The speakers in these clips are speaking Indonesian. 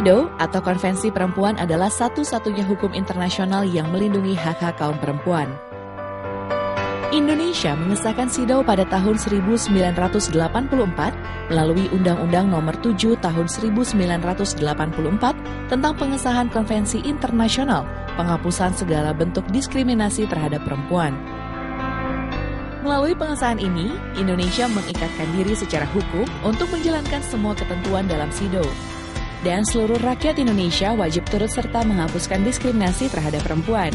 CEDAW atau Konvensi Perempuan adalah satu-satunya hukum internasional yang melindungi hak-hak kaum perempuan. Indonesia mengesahkan CEDAW pada tahun 1984 melalui Undang-Undang Nomor 7 Tahun 1984 tentang pengesahan Konvensi Internasional penghapusan segala bentuk diskriminasi terhadap perempuan. Melalui pengesahan ini, Indonesia mengikatkan diri secara hukum untuk menjalankan semua ketentuan dalam CEDAW. Dan seluruh rakyat Indonesia wajib turut serta menghapuskan diskriminasi terhadap perempuan.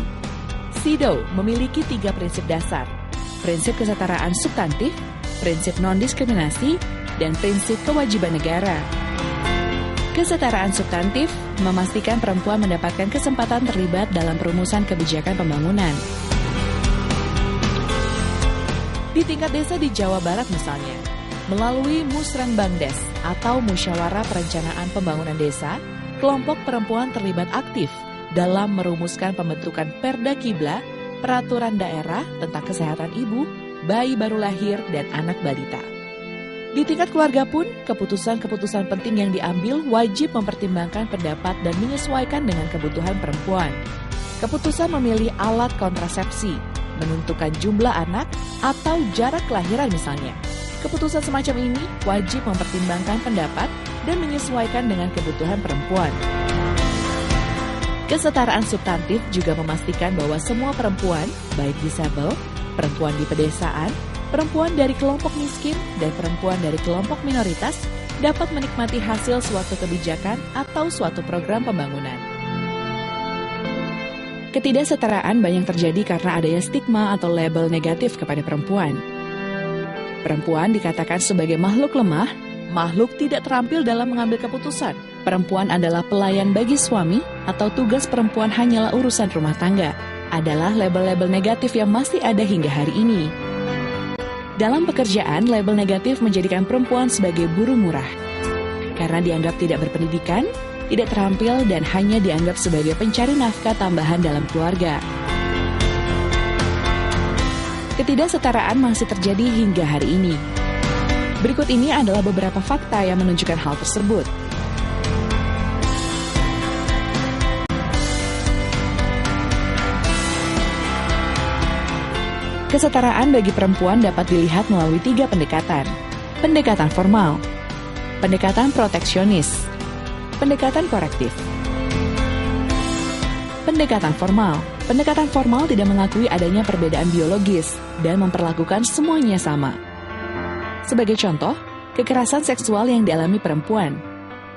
CEDAW memiliki 3 prinsip dasar: prinsip kesetaraan substantif, prinsip non-diskriminasi, dan prinsip kewajiban negara. Kesetaraan substantif memastikan perempuan mendapatkan kesempatan terlibat dalam perumusan kebijakan pembangunan. Di tingkat desa di Jawa Barat misalnya, melalui Musrenbangdes atau Musyawarah Perencanaan Pembangunan Desa, kelompok perempuan terlibat aktif dalam merumuskan pembentukan Perda Kibla, peraturan daerah tentang kesehatan ibu, bayi baru lahir, dan anak balita. Di tingkat keluarga pun, keputusan-keputusan penting yang diambil wajib mempertimbangkan pendapat dan menyesuaikan dengan kebutuhan perempuan. Keputusan memilih alat kontrasepsi, menentukan jumlah anak, atau jarak kelahiran misalnya. Keputusan semacam ini wajib mempertimbangkan pendapat dan menyesuaikan dengan kebutuhan perempuan. Kesetaraan substantif juga memastikan bahwa semua perempuan, baik disabel, perempuan di pedesaan, perempuan dari kelompok miskin, dan perempuan dari kelompok minoritas dapat menikmati hasil suatu kebijakan atau suatu program pembangunan. Ketidaksetaraan banyak terjadi karena adanya stigma atau label negatif kepada perempuan. Perempuan dikatakan sebagai makhluk lemah, makhluk tidak terampil dalam mengambil keputusan. Perempuan adalah pelayan bagi suami, atau tugas perempuan hanyalah urusan rumah tangga. Adalah label-label negatif yang masih ada hingga hari ini. Dalam pekerjaan, label negatif menjadikan perempuan sebagai buruh murah. Karena dianggap tidak berpendidikan, tidak terampil, dan hanya dianggap sebagai pencari nafkah tambahan dalam keluarga. Ketidaksetaraan masih terjadi hingga hari ini. Berikut ini adalah beberapa fakta yang menunjukkan hal tersebut. Kesetaraan bagi perempuan dapat dilihat melalui 3 pendekatan. Pendekatan formal, pendekatan proteksionis, pendekatan korektif. Pendekatan formal. Pendekatan formal tidak mengakui adanya perbedaan biologis dan memperlakukan semuanya sama. Sebagai contoh, kekerasan seksual yang dialami perempuan.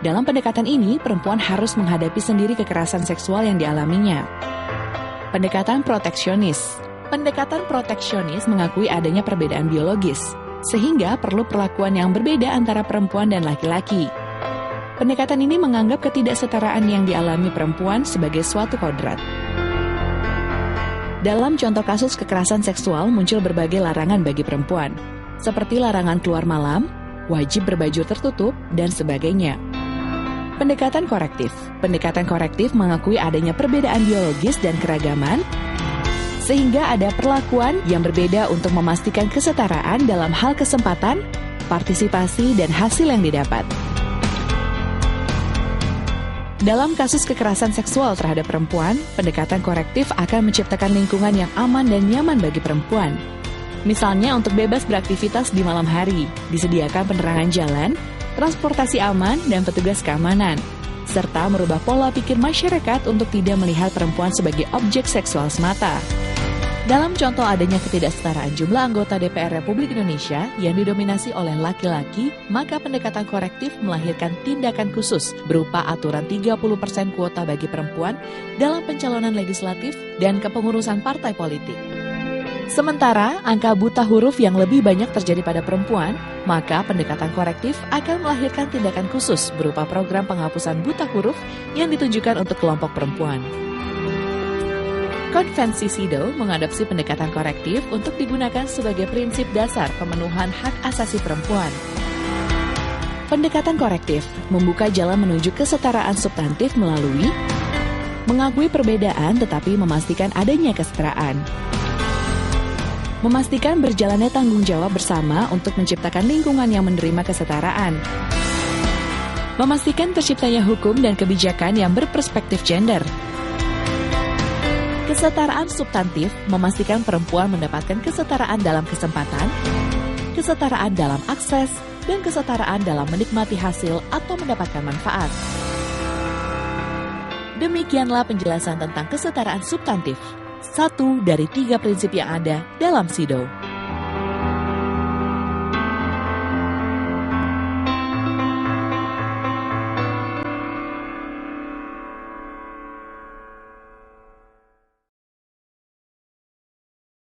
Dalam pendekatan ini, perempuan harus menghadapi sendiri kekerasan seksual yang dialaminya. Pendekatan proteksionis. Pendekatan proteksionis mengakui adanya perbedaan biologis, sehingga perlu perlakuan yang berbeda antara perempuan dan laki-laki. Pendekatan ini menganggap ketidaksetaraan yang dialami perempuan sebagai suatu kodrat. Dalam contoh kasus kekerasan seksual muncul berbagai larangan bagi perempuan, seperti larangan keluar malam, wajib berbaju tertutup, dan sebagainya. Pendekatan korektif. Pendekatan korektif mengakui adanya perbedaan biologis dan keragaman, sehingga ada perlakuan yang berbeda untuk memastikan kesetaraan dalam hal kesempatan, partisipasi, dan hasil yang didapat. Dalam kasus kekerasan seksual terhadap perempuan, pendekatan korektif akan menciptakan lingkungan yang aman dan nyaman bagi perempuan. Misalnya untuk bebas beraktivitas di malam hari, disediakan penerangan jalan, transportasi aman, dan petugas keamanan, serta merubah pola pikir masyarakat untuk tidak melihat perempuan sebagai objek seksual semata. Dalam contoh adanya ketidaksetaraan jumlah anggota DPR Republik Indonesia yang didominasi oleh laki-laki, maka pendekatan korektif melahirkan tindakan khusus berupa aturan 30% kuota bagi perempuan dalam pencalonan legislatif dan kepengurusan partai politik. Sementara angka buta huruf yang lebih banyak terjadi pada perempuan, maka pendekatan korektif akan melahirkan tindakan khusus berupa program penghapusan buta huruf yang ditujukan untuk kelompok perempuan. Konvensi CEDAW mengadopsi pendekatan korektif untuk digunakan sebagai prinsip dasar pemenuhan hak asasi perempuan. Pendekatan korektif membuka jalan menuju kesetaraan substantif melalui mengakui perbedaan tetapi memastikan adanya kesetaraan. Memastikan berjalannya tanggung jawab bersama untuk menciptakan lingkungan yang menerima kesetaraan. Memastikan terciptanya hukum dan kebijakan yang berperspektif gender. Kesetaraan substantif memastikan perempuan mendapatkan kesetaraan dalam kesempatan, kesetaraan dalam akses, dan kesetaraan dalam menikmati hasil atau mendapatkan manfaat. Demikianlah penjelasan tentang kesetaraan substantif, satu dari 3 prinsip yang ada dalam SIDO.